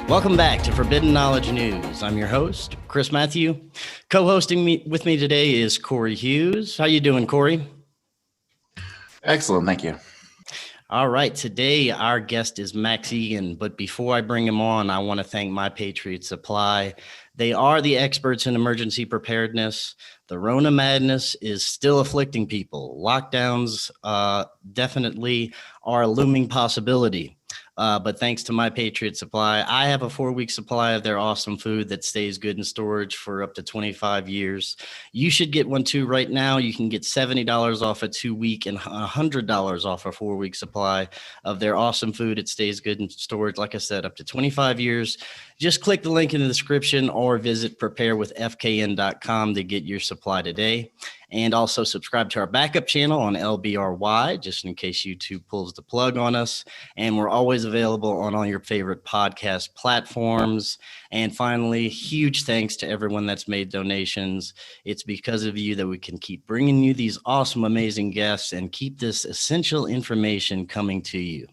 Welcome back to Forbidden Knowledge News. I'm your host, Chris Matthew. Co-hosting with me today is Cory Hughes. How you doing, Cory? Excellent, thank you. All right, today our guest is Max Igan, but before I bring him on, I want to thank My Patriot Supply. They are the experts in emergency preparedness. The Rona madness is still afflicting people. Lockdowns definitely are a looming possibility. But thanks to My Patriot Supply, I have a 4-week supply of their awesome food that stays good in storage for up to 25 years. You should get one too right now. You can get $70 off a 2-week and $100 off a 4-week supply of their awesome food. It stays good in storage, like I said, up to 25 years. Just click the link in the description or visit preparewithfkn.com to get your supply today. And also subscribe to our backup channel on LBRY, just in case YouTube pulls the plug on us. And we're always available on all your favorite podcast platforms. And finally, huge thanks to everyone that's made donations. It's because of you that we can keep bringing you these awesome, amazing guests and keep this essential information coming to you.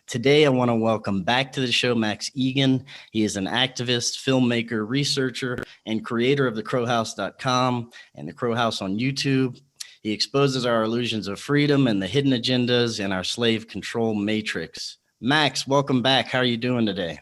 Today, I want to welcome back to the show Max Igan. He is an activist, filmmaker, researcher, and creator of thecrowhouse.com and the Crow House on YouTube. He exposes our illusions of freedom and the hidden agendas in our slave control matrix. Max, welcome back. How are you doing today?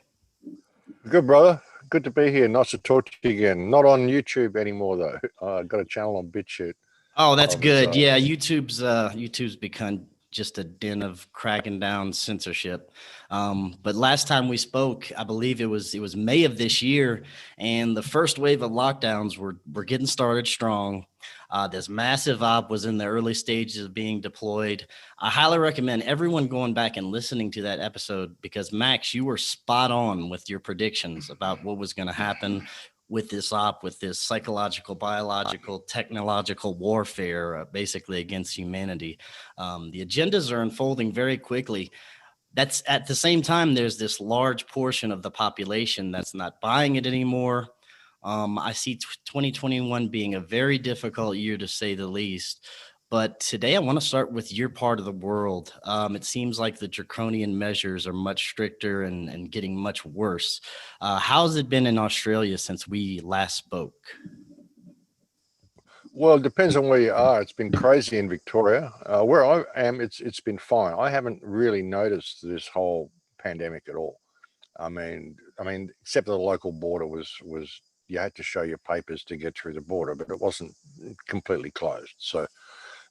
Good, brother. Good to be here. Nice to talk to you again. Not on YouTube anymore, though. I've got a channel on BitChute. Oh, that's good. Yeah, YouTube's become just a den of cracking down censorship. But last time we spoke, I believe it was May of this year, and the first wave of lockdowns were getting started strong. This massive op was in the early stages of being deployed. I highly recommend everyone going back and listening to that episode because, Max, you were spot on with your predictions about what was going to happen with this op, with this psychological, biological, technological warfare, basically against humanity. The agendas are unfolding very quickly. That's at the same time, there's this large portion of the population that's not buying it anymore. I see 2021 being a very difficult year, to say the least. But today I want to start with your part of the world. It seems like the draconian measures are much stricter and getting much worse. How's it been in Australia since we last spoke? Well, it depends on where you are. It's been crazy in Victoria. Where I am, it's been fine. I haven't really noticed this whole pandemic at all. I mean, except the local border was you had to show your papers to get through the border, but it wasn't completely closed. So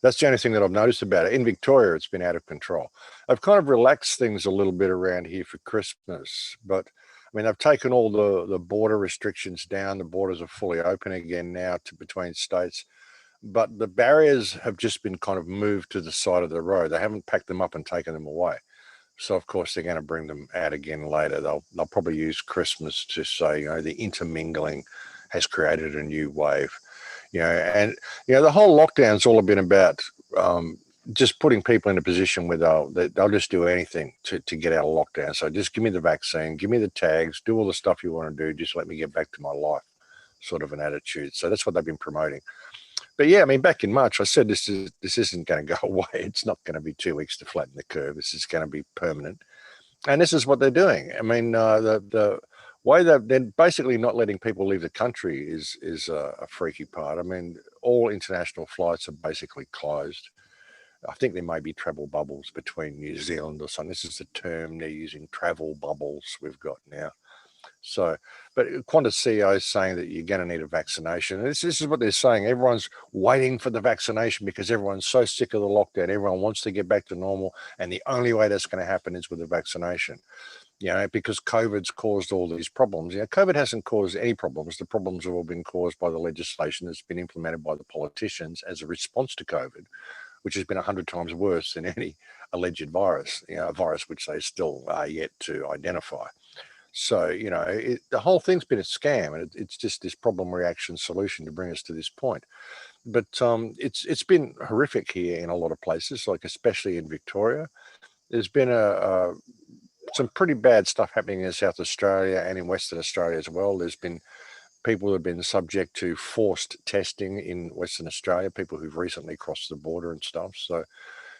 that's the only thing that I've noticed about it. In Victoria, it's been out of control. I've kind of relaxed things a little bit around here for Christmas, but I mean, they've taken all the border restrictions down. The borders are fully open again now between states, but the barriers have just been kind of moved to the side of the road. They haven't packed them up and taken them away. So of course they're going to bring them out again later. They'll probably use Christmas to say, the intermingling has created a new wave. And the whole lockdown's all been about just putting people in a position where they'll just do anything to get out of lockdown. So just give me the vaccine, give me the tags, do all the stuff you want to do, just let me get back to my life, sort of an attitude. So that's what they've been promoting. But yeah, I mean, back in March, I said this isn't going to go away. It's not going to be 2 weeks to flatten the curve. This is going to be permanent, and this is what they're doing. I mean, the way they're basically not letting people leave the country is a freaky part. I mean, all international flights are basically closed. I think there may be travel bubbles between New Zealand or something. This is the term they're using, travel bubbles we've got now. So, but Qantas CEO is saying that you're going to need a vaccination. This is what they're saying. Everyone's waiting for the vaccination because everyone's so sick of the lockdown. Everyone wants to get back to normal. And the only way that's going to happen is with a vaccination. Because COVID's caused all these problems. COVID hasn't caused any problems. The problems have all been caused by the legislation that's been implemented by the politicians as a response to COVID, which has been 100 times worse than any alleged virus, a virus which they still are yet to identify. So, the whole thing's been a scam, and it's just this problem reaction solution to bring us to this point. But it's been horrific here in a lot of places, like especially in Victoria. There's been some pretty bad stuff happening in South Australia and in Western Australia as well. There's been people who have been subject to forced testing in Western Australia, people who've recently crossed the border and stuff. So,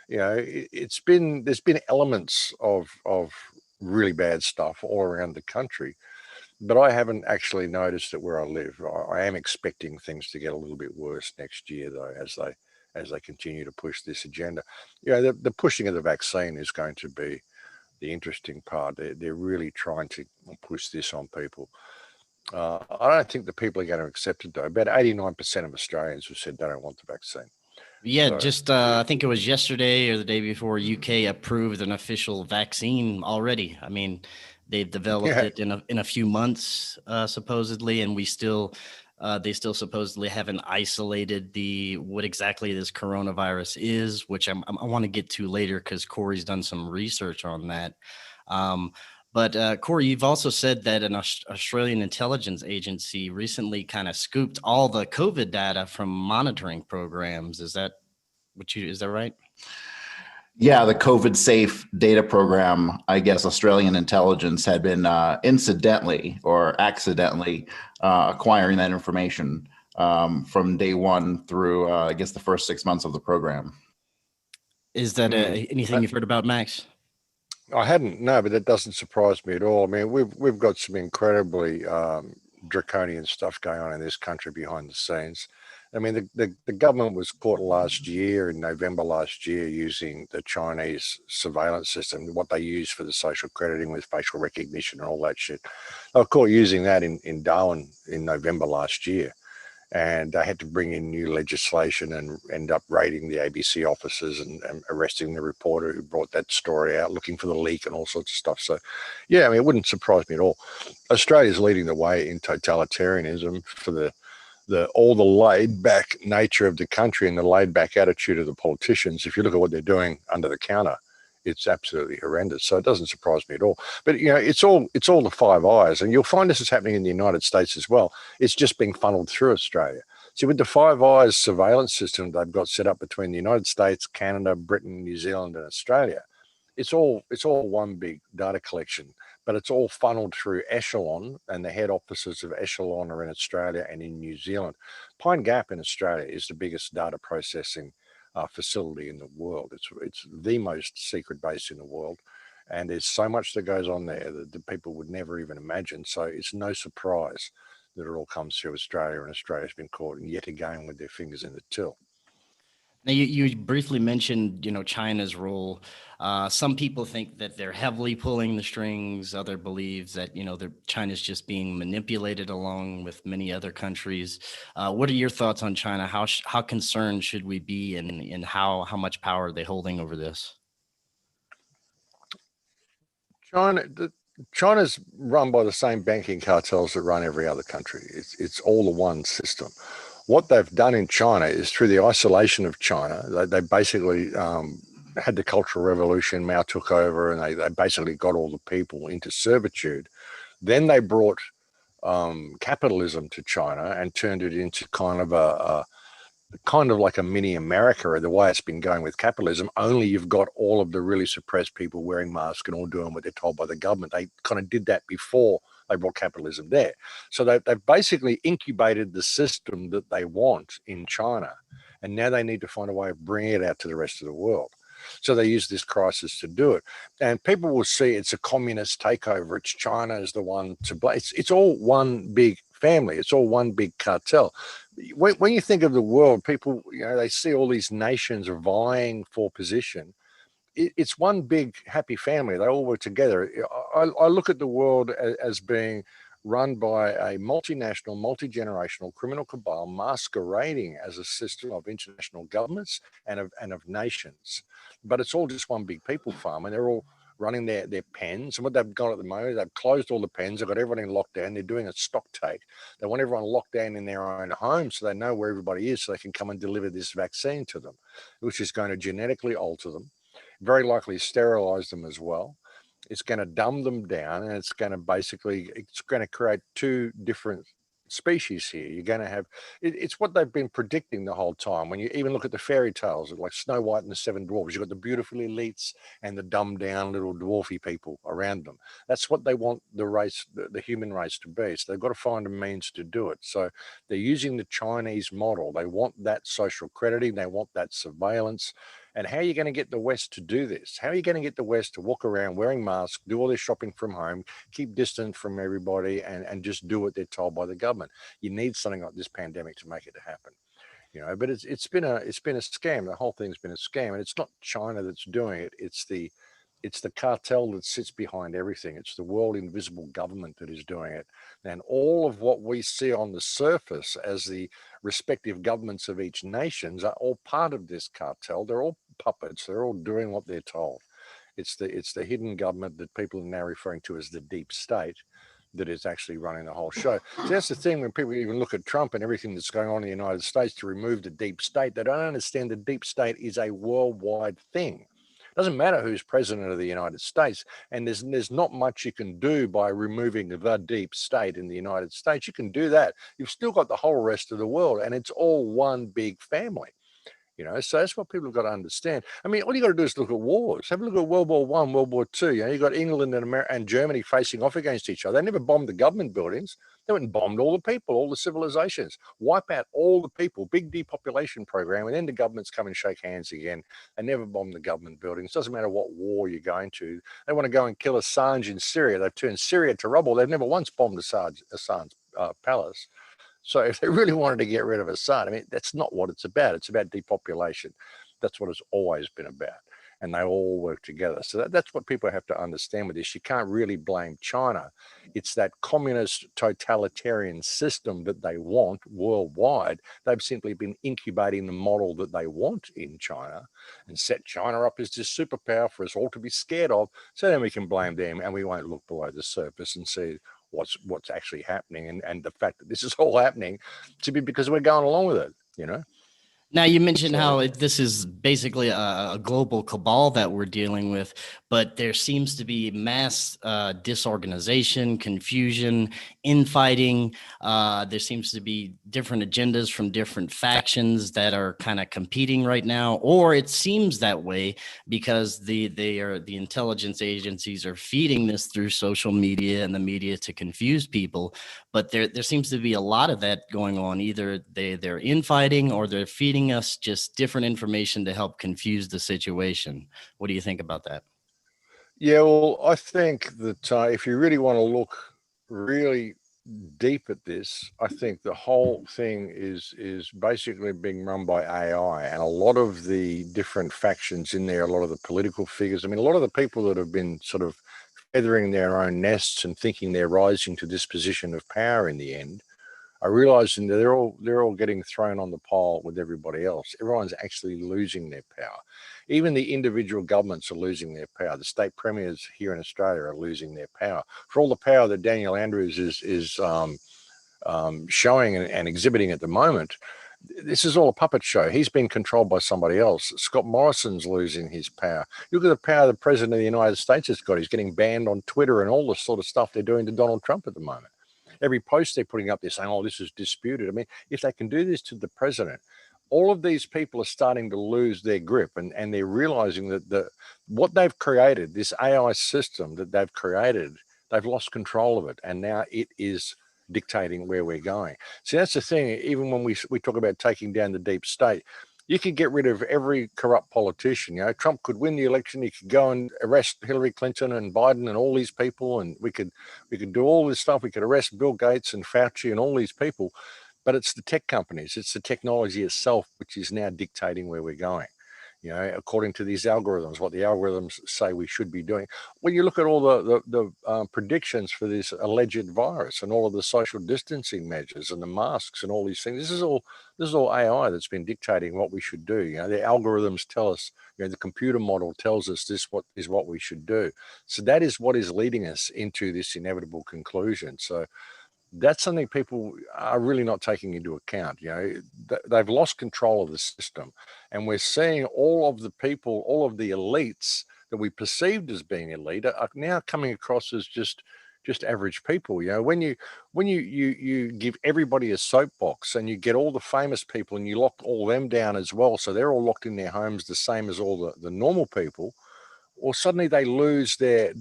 there's been elements of really bad stuff all around the country. But I haven't actually noticed it where I live. I am expecting things to get a little bit worse next year, though, as they continue to push this agenda. The pushing of the vaccine is going to be the interesting part. They're really trying to push this on people. I don't think the people are going to accept it, though. About 89% of Australians have said they don't want the vaccine. Yeah, So, just I think it was yesterday or the day before UK approved an official vaccine already. I mean, they've developed yeah, it in a few months supposedly, and they still supposedly haven't isolated the what exactly this coronavirus is, which I want to get to later because Corey's done some research on that. Um, but Corey, you've also said that an Australian intelligence agency recently kind of scooped all the COVID data from monitoring programs. Is that right? Yeah, the COVID safe data program, I guess Australian intelligence had been incidentally or accidentally acquiring that information from day one through, I guess, the first 6 months of the program. Is that anything you've heard about, Max? I hadn't, no, but that doesn't surprise me at all. I mean, we've got some incredibly draconian stuff going on in this country behind the scenes. I mean, the government was caught last year, in November last year, using the Chinese surveillance system, what they use for the social crediting with facial recognition and all that shit. They were caught using that in Darwin in November last year. And they had to bring in new legislation and end up raiding the ABC offices and arresting the reporter who brought that story out, looking for the leak and all sorts of stuff. So, yeah, I mean, it wouldn't surprise me at all. Australia's leading the way in totalitarianism for all the laid back nature of the country and the laid back attitude of the politicians. If you look at what they're doing under the counter, it's absolutely horrendous. So it doesn't surprise me at all. But it's all the Five Eyes, and you'll find this is happening in the United States as well. It's just being funneled through Australia. See, with the Five Eyes surveillance system they've got set up between the United States, Canada, Britain, New Zealand, and Australia, it's all one big data collection, but it's all funneled through Echelon, and the head offices of Echelon are in Australia and in New Zealand. Pine Gap in Australia is the biggest data processing facility in the world. It's the most secret base in the world, and there's so much that goes on there that the people would never even imagine. So it's no surprise that it all comes through Australia, and Australia's been caught yet again with their fingers in the till. Now, you briefly mentioned, China's role. Some people think that they're heavily pulling the strings. Other believes that, China's just being manipulated along with many other countries. What are your thoughts on China? How concerned should we be in how much power are they holding over this? China's run by the same banking cartels that run every other country. It's all the one system. What they've done in China is, through the isolation of China, they basically had the Cultural Revolution. Mao took over, and they basically got all the people into servitude. Then they brought capitalism to China and turned it into kind of like a mini America, or the way it's been going with capitalism. Only you've got all of the really suppressed people wearing masks and all doing what they're told by the government. They kind of did that before they brought capitalism there. So they've basically incubated the system that they want in China, and now they need to find a way of bringing it out to the rest of the world. So they use this crisis to do it. And people will see it's a communist takeover. It's China is the one to blame. It's all one big family. It's all one big cartel. When you think of the world, people, they see all these nations vying for position. It's one big happy family. They all work together. I look at the world as being run by a multinational, multi-generational criminal cabal masquerading as a system of international governments and of nations. But it's all just one big people farm, and they're all running their pens. And what they've got at the moment, they've closed all the pens. They've got everyone in lockdown. They're doing a stock take. They want everyone locked down in their own home so they know where everybody is, so they can come and deliver this vaccine to them, which is going to genetically alter them, very likely sterilize them as well. It's going to dumb them down, and it's going to create two different species here. You're going to have, it's what they've been predicting the whole time. When you even look at the fairy tales, like Snow White and the Seven Dwarfs, you've got the beautiful elites and the dumbed down little dwarfy people around them. That's what they want the human race to be. So they've got to find a means to do it. So they're using the Chinese model. They want that social crediting. They want that surveillance. And how are you going to get the West to do this? How are you going to get the West to walk around wearing masks, do all their shopping from home, keep distance from everybody, and just do what they're told by the government? You need something like this pandemic to make it happen. You know, but it's been a scam. The whole thing's been a scam, and it's not China that's doing it. It's the cartel that sits behind everything. It's the world invisible government that is doing it. And all of what we see on the surface as the respective governments of each nations are all part of this cartel. They're all puppets. They're all doing what they're told. It's the hidden government that people are now referring to as the deep state that is actually running the whole show. So that's the thing, when people even look at Trump and everything that's going on in the United States to remove the deep state, they don't understand the deep state is a worldwide thing. It doesn't matter who's president of the United States, and there's not much you can do by removing the deep state in the United States. You can do that. You've still got the whole rest of the world, and it's all one big family. You know, so that's what people have got to understand. I mean, all you got to do is look at wars. Have a look at World War I, World War II. You know, you got England and America and Germany facing off against each other. They never bombed the government buildings. They went and bombed all the people, all the civilizations, wipe out all the people, big depopulation program, and then the governments come and shake hands again. They never bomb the government buildings. Doesn't matter what war you're going to. They want to go and kill Assange in Syria. They've turned Syria to rubble. They've never once bombed Assange's palace. So if they really wanted to get rid of Assad, I mean, that's not what it's about. It's about depopulation. That's what it's always been about. And they all work together. So that's what people have to understand with this. You can't really blame China. It's that communist totalitarian system that they want worldwide. They've simply been incubating the model that they want in China and set China up as this superpower for us all to be scared of. So then we can blame them and we won't look below the surface and see what's actually happening, and the fact that this is all happening to be because we're going along with it, you know. Now, you mentioned how this is basically a global cabal that we're dealing with, but there seems to be mass disorganization, confusion, infighting. There seems to be different agendas from different factions that are kind of competing right now, or it seems that way because the intelligence agencies are feeding this through social media and the media to confuse people. But there seems to be a lot of that going on. Either they're infighting or they're feeding us just different information to help confuse the situation. What do you think about that? Yeah, well, I think that if you really want to look really deep at this, I think the whole thing is basically being run by AI, and a lot of the different factions in there, a lot of the political figures. I mean, a lot of the people that have been sort of feathering their own nests and thinking they're rising to this position of power in the end, I realizing that they're all getting thrown on the pile with everybody else. Everyone's actually losing their power. Even the individual governments are losing their power. The state premiers here in Australia are losing their power. For all the power that Daniel Andrews is showing and exhibiting at the moment, this is all a puppet show. He's been controlled by somebody else. Scott Morrison's losing his power. Look at the power the president of the United States has got. He's getting banned on Twitter and all the sort of stuff they're doing to Donald Trump at the moment. Every post they're putting up, they're saying, oh, this is disputed. I mean, if they can do this to the president, all of these people are starting to lose their grip, and they're realizing that what they've created, this AI system that they've created, they've lost control of it. And now it is dictating where we're going. So that's the thing. Even when we talk about taking down the deep state, you could get rid of every corrupt politician. You know, Trump could win the election. He could go and arrest Hillary Clinton and Biden and all these people, and we could do all this stuff. We could arrest Bill Gates and Fauci and all these people, but it's the tech companies, it's the technology itself, which is now dictating where we're going. You know, according to these algorithms, what the algorithms say we should be doing. When you look at all the predictions for this alleged virus and all of the social distancing measures and the masks and all these things, this is all AI that's been dictating what we should do. You know, the algorithms tell us, you know, the computer model tells us this is what we should do. So that is what is leading us into this inevitable conclusion. So that's something people are really not taking into account. You know, they've lost control of the system, and we're seeing all of the people, all of the elites that we perceived as being elite are now coming across as just average people. You know, when you give everybody a soapbox and you get all the famous people and you lock all them down as well, so they're all locked in their homes the same as all the normal people, or suddenly they lose their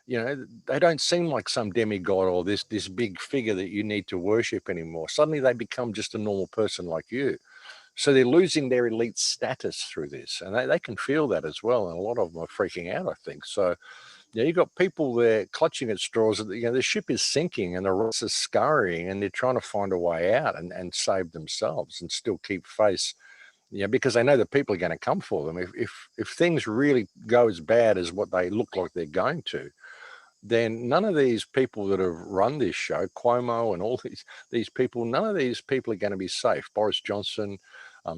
you know, they don't seem like some demigod or this big figure that you need to worship anymore. Suddenly they become just a normal person like you. So they're losing their elite status through this, and they can feel that as well. And a lot of them are freaking out, I think. So, yeah, you've got people there clutching at straws. The ship is sinking and the rats are scurrying, and they're trying to find a way out and save themselves and still keep face. Because they know that people are going to come for them. If things really go as bad as what they look like they're going to, then none of these people that have run this show, Cuomo and all these people, none of these people are going to be safe. Boris Johnson,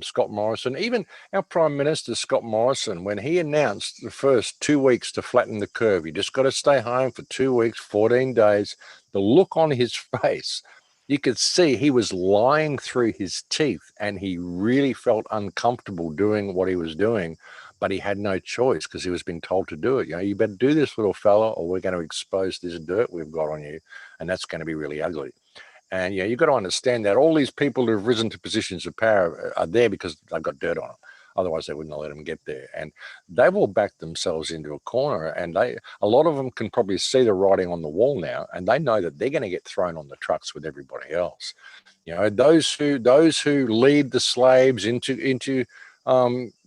Scott Morrison, even our Prime Minister, Scott Morrison, when he announced the first 2 weeks to flatten the curve, you just got to stay home for 2 weeks, 14 days, the look on his face, you could see he was lying through his teeth, and he really felt uncomfortable doing what he was doing, but he had no choice because he was being told to do it. You better do this, little fella, or we're going to expose this dirt we've got on you, and that's going to be really ugly. And you've got to understand that all these people who have risen to positions of power are there because they've got dirt on them. Otherwise, they wouldn't have let them get there. And they've all backed themselves into a corner. And a lot of them can probably see the writing on the wall now, and they know that they're going to get thrown on the trucks with everybody else. Those who lead the slaves into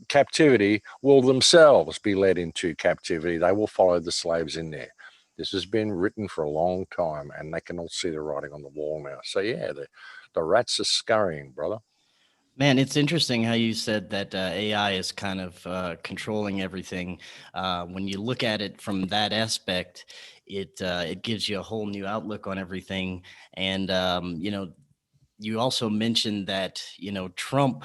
captivity will themselves be led into captivity. They will follow the slaves in there. This has been written for a long time, and they can all see the writing on the wall now. So yeah, the rats are scurrying, brother. Man, it's interesting how you said that AI is kind of controlling everything. When you look at it from that aspect, it gives you a whole new outlook on everything. And you also mentioned that Trump.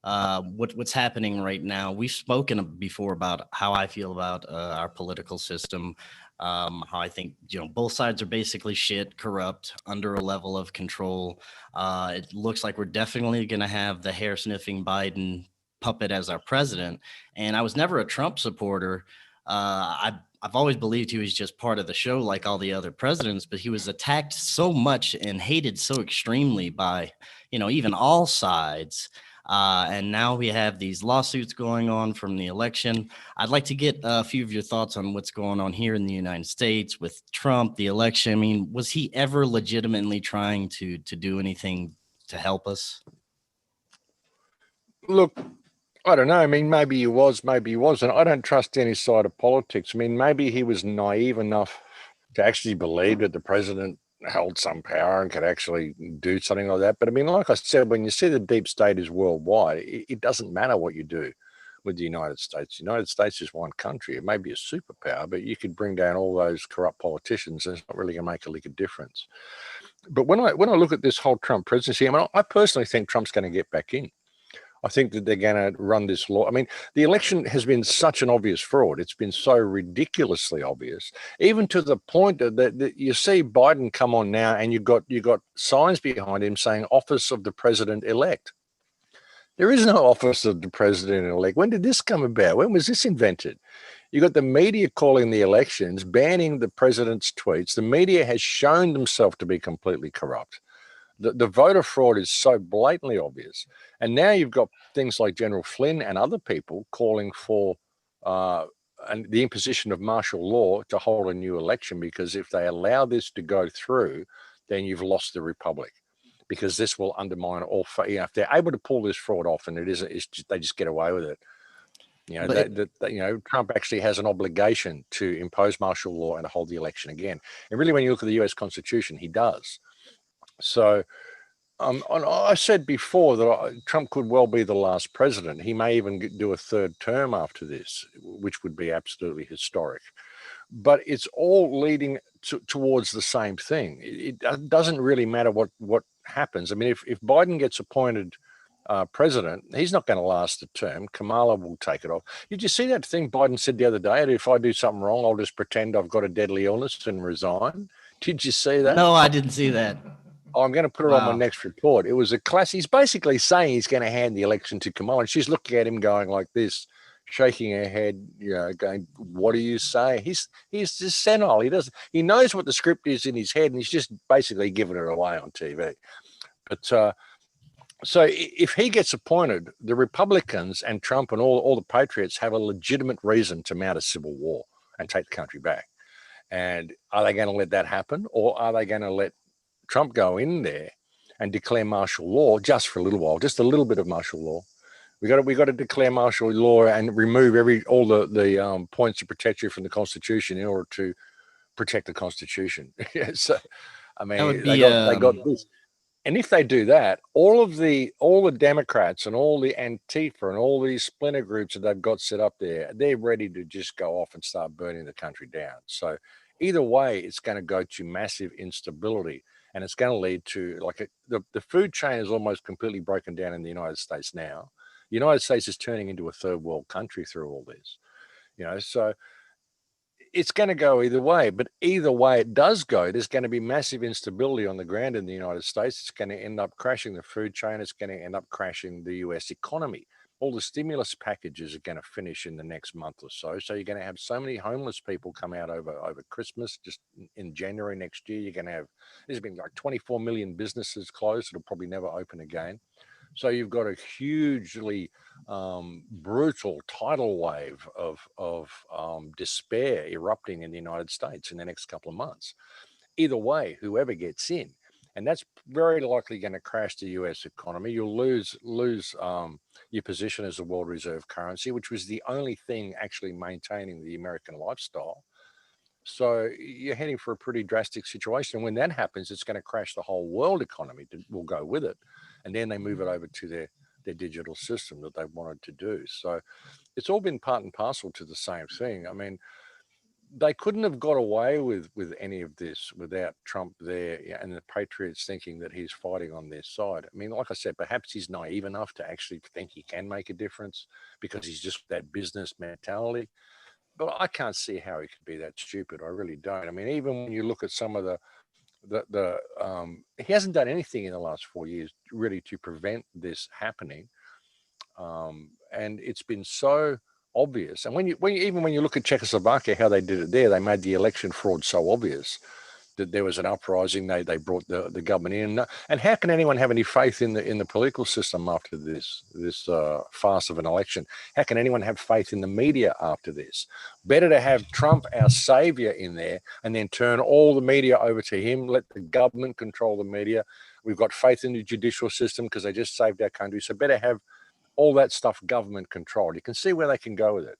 What's happening right now? We've spoken before about how I feel about our political system. How I think both sides are basically shit, corrupt, under a level of control. It looks like we're definitely going to have the hair sniffing Biden puppet as our president. And I was never a Trump supporter. I've always believed he was just part of the show, like all the other presidents. But he was attacked so much and hated so extremely by even all sides. And now we have these lawsuits going on from the election. I'd like to get a few of your thoughts on what's going on here in the United States with Trump, the election. I mean, was he ever legitimately trying to do anything to help us? Look, I don't know. I mean, maybe he was, maybe he wasn't. I don't trust any side of politics. I mean, maybe he was naive enough to actually believe that the president held some power and could actually do something like that. But I mean, like I said, when you see the deep state is worldwide, it doesn't matter what you do with the United States. The United States is one country. It may be a superpower, but you could bring down all those corrupt politicians, and it's not really going to make a lick of difference. But when I look at this whole Trump presidency, I mean, I personally think Trump's going to get back in. I think that they're going to run this law. I mean, the election has been such an obvious fraud. It's been so ridiculously obvious, even to the point that you see Biden come on now, and you got signs behind him saying "Office of the President-elect." There is no Office of the President-elect. When did this come about? When was this invented? You got the media calling the elections, banning the president's tweets. The media has shown themselves to be completely corrupt. The voter fraud is so blatantly obvious. And now you've got things like General Flynn and other people calling for the imposition of martial law to hold a new election, because if they allow this to go through, then you've lost the republic, because this will undermine all. If they're able to pull this fraud off, and they just get away with it. Trump actually has an obligation to impose martial law and to hold the election again. And really, when you look at the U.S. Constitution, he does. So I said before that Trump could well be the last president. He may even do a third term after this, which would be absolutely historic. But it's all leading towards the same thing. It doesn't really matter what happens. I mean, if Biden gets appointed president, he's not going to last a term. Kamala will take it off. Did you see that thing Biden said the other day? If I do something wrong, I'll just pretend I've got a deadly illness and resign. Did you see that? No, I didn't see that. I'm going to put it on my next report. It was a class. He's basically saying he's going to hand the election to Kamala, and she's looking at him going like this, shaking her head, going, "What do you say?" He's just senile. He knows what the script is in his head, and he's just basically giving it away on TV. But so if he gets appointed, the Republicans and Trump and all the patriots have a legitimate reason to mount a civil war and take the country back. And are they going to let that happen, or are they going to let Trump go in there and declare martial law just for a little while, just a little bit of martial law. We got to declare martial law and remove all the points to protect you from the Constitution in order to protect the Constitution. So, I That would mean, be they got this. And if they do that, all the Democrats and all the Antifa and all these splinter groups that they've got set up there, they're ready to just go off and start burning the country down. So either way, it's going to go to massive instability, and it's going to lead to the food chain is almost completely broken down in the United States now. The United States is turning into a third world country through all this, so it's going to go either way. But either way it does go, there's going to be massive instability on the ground in the United States. It's going to end up crashing the food chain. It's going to end up crashing the US economy. All the stimulus packages are going to finish in the next month or so. So you're going to have so many homeless people come out over Christmas. Just in January next year, you're going to have, there's been like 24 million businesses closed. It'll probably never open again. So you've got a hugely brutal tidal wave of despair erupting in the United States in the next couple of months. Either way, whoever gets in, and that's very likely going to crash the US economy. You'll lose your position as a world reserve currency, which was the only thing actually maintaining the American lifestyle. So you're heading for a pretty drastic situation. And when that happens, it's going to crash the whole world economy. Will go with it. And then they move it over to their digital system that they wanted to do. So it's all been part and parcel to the same thing. I mean, they couldn't have got away with any of this without Trump there and the Patriots thinking that he's fighting on their side. I mean, like I said, perhaps he's naive enough to actually think he can make a difference because he's just that business mentality. But I can't see how he could be that stupid. I really don't. I mean, even when you look at some of he hasn't done anything in the last 4 years really to prevent this happening. And it's been so obvious. And when you look at Czechoslovakia, how they did it there, they made the election fraud so obvious that there was an uprising. They brought the government in. And how can anyone have any faith in the political system after this farce of an election? How can anyone have faith in the media after this? Better to have Trump, our savior, in there and then turn all the media over to him, let the government control the media. We've got faith in the judicial system because they just saved our country. So better have all that stuff government controlled. You can see where they can go with it.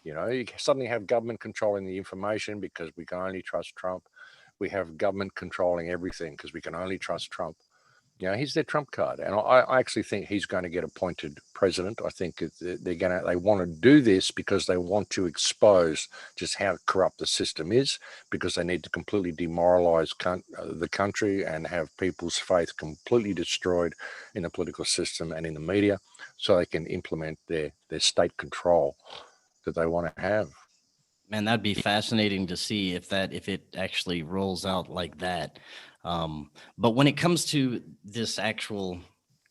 You suddenly have government controlling the information because we can only trust Trump. We have government controlling everything because we can only trust Trump. He's their trump card. And I actually think he's going to get appointed president. I think they want to do this because they want to expose just how corrupt the system is, because they need to completely demoralize the country and have people's faith completely destroyed in the political system and in the media so they can implement their state control that they want to have. Man, that'd be fascinating to see if it actually rolls out like that. But when it comes to this actual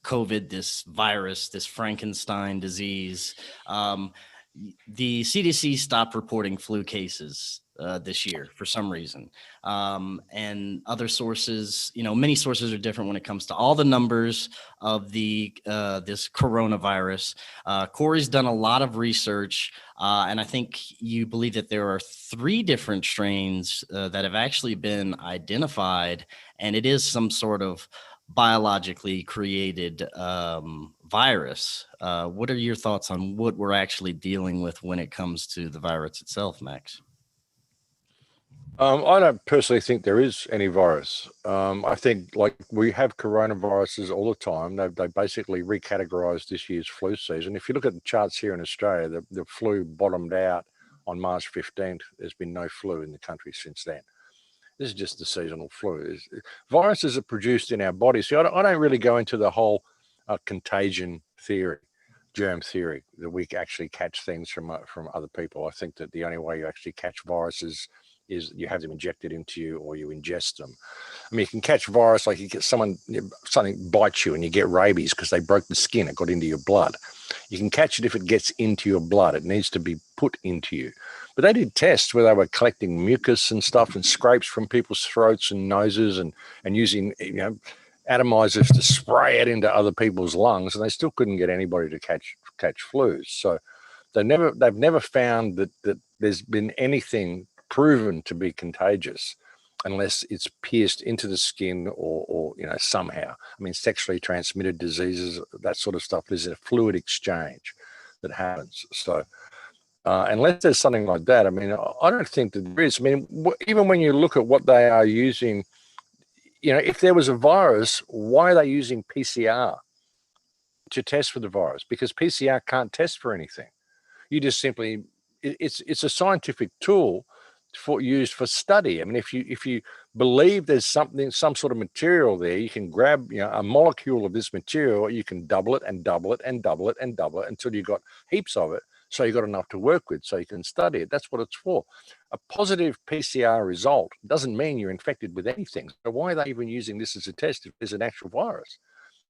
COVID, this virus, this Frankenstein disease, the CDC stopped reporting flu cases this year for some reason. And other sources, many sources are different when it comes to all the numbers of this coronavirus. Cory's done a lot of research, and I think you believe that there are 3 different strains that have actually been identified, and it is some sort of biologically created virus. What are your thoughts on what we're actually dealing with when it comes to the virus itself, Max? I don't personally think there is any virus. I think we have coronaviruses all the time. They basically recategorized this year's flu season. If you look at the charts here in Australia, the flu bottomed out on March 15th. There's been no flu in the country since then. This is just the seasonal flu. Viruses are produced in our bodies. See, I don't really go into the whole contagion theory, germ theory, that we actually catch things from other people. I think that the only way you actually catch viruses is you have them injected into you or you ingest them. I mean, you can catch virus like you get something bites you and you get rabies because they broke the skin, it got into your blood. You can catch it if it gets into your blood. It needs to be put into you. But they did tests where they were collecting mucus and stuff and scrapes from people's throats and noses and using atomizers to spray it into other people's lungs, and they still couldn't get anybody to catch flus. So they've never found that there's been anything proven to be contagious unless it's pierced into the skin or somehow. I mean, sexually transmitted diseases, that sort of stuff, there's a fluid exchange that happens. So unless there's something like that, I mean, I don't think that there is. I mean, even when you look at what they are using, if there was a virus, why are they using PCR to test for the virus? Because PCR can't test for anything. You just simply, it's a scientific tool used for study. I mean, if you believe there's some sort of material there, you can grab a molecule of this material, you can double it and double it and double it and double it until you've got heaps of it. So you've got enough to work with, so you can study it. That's what it's for. A positive PCR result doesn't mean you're infected with anything. So why are they even using this as a test if there's an actual virus?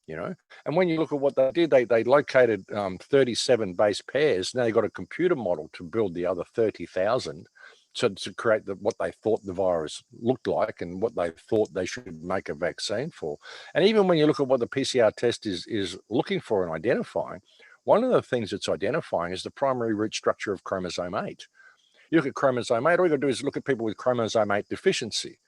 And when you look at what they did, they located 37 base pairs. Now they've got a computer model to build the other 30,000 to create what they thought the virus looked like and what they thought they should make a vaccine for. And even when you look at what the PCR test is looking for and identifying, one of the things it's identifying is the primary root structure of chromosome 8. You look at chromosome 8, all you got to do is look at people with chromosome 8 deficiency.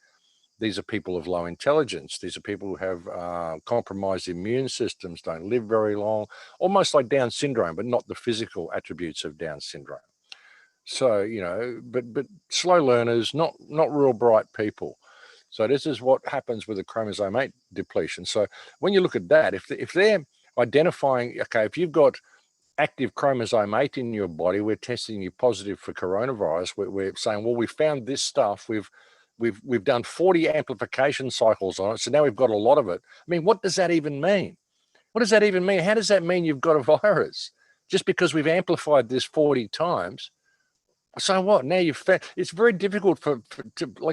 These are people of low intelligence. These are people who have compromised immune systems, don't live very long, almost like Down syndrome, but not the physical attributes of Down syndrome. So, but slow learners, not real bright people. So this is what happens with the chromosome 8 depletion. So when you look at that, if they're identifying, okay, if you've got active chromosome 8 in your body, we're testing you positive for coronavirus. We're saying, well, we found this stuff. We've done 40 amplification cycles on it, so now we've got a lot of it. I mean, what does that even mean? What does that even mean? How does that mean you've got a virus? Just because we've amplified this 40 times. So what? Now you've found, it's very difficult to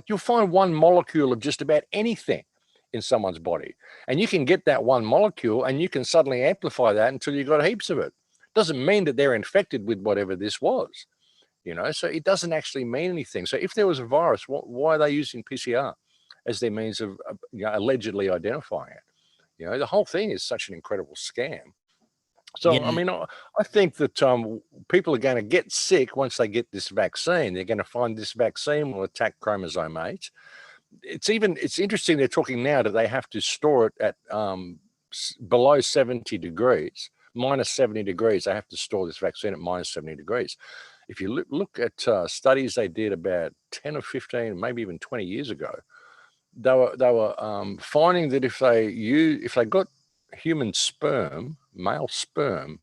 you'll find one molecule of just about anything in someone's body, and you can get that one molecule and you can suddenly amplify that until you've got heaps of it. Doesn't mean that they're infected with whatever this was. So it doesn't actually mean anything. So if there was a virus, why are they using PCR as their means of allegedly identifying it? The whole thing is such an incredible scam. So, yeah. I mean, I think that people are going to get sick once they get this vaccine. They're going to find this vaccine will attack chromosome 8. It's interesting they're talking now that they have to store it at below 70 degrees, minus 70 degrees. They have to store this vaccine at minus 70 degrees. If you look at studies they did about 10 or 15, maybe even 20 years ago, they were finding that if they got human sperm, male sperm,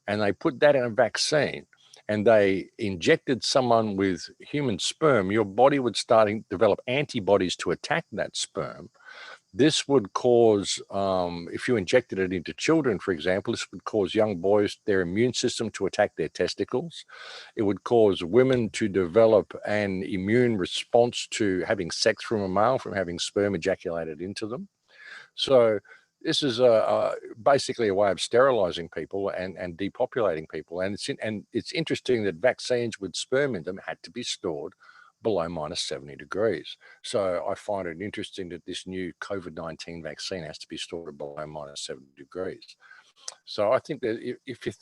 and they put that in a vaccine and they injected someone with human sperm, your body would start to develop antibodies to attack that sperm. This would cause, if you injected it into children, for example, this would cause young boys, their immune system to attack their testicles. It would cause women to develop an immune response to having sex from a male, from having sperm ejaculated into them. So this is basically a way of sterilizing people and depopulating people. And it's interesting that vaccines with sperm in them had to be stored below minus 70 degrees. So I find it interesting that this new COVID-19 vaccine has to be stored below minus 70 degrees. So I think that if you